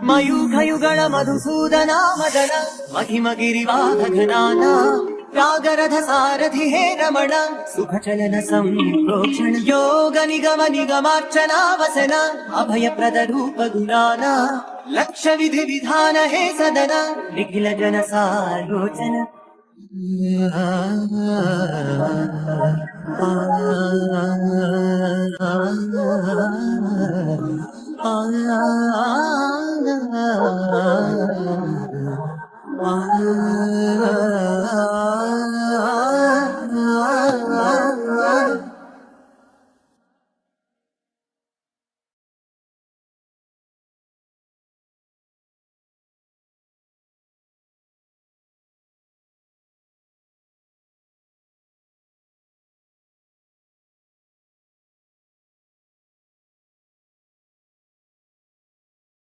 మయూఖయుగళ మధుసూదనా మదన మహిమ గిరివాహఘనాన రాగరథ సారథి హే రమణ సుఖచలన సంప్రోక్షణ యోగ నిగమ నిగమార్చనా వసన అభయప్రద రూప గుణాన లక్ష విధి విధాన హే సదన నిఖిల జన సాలోచన ఆ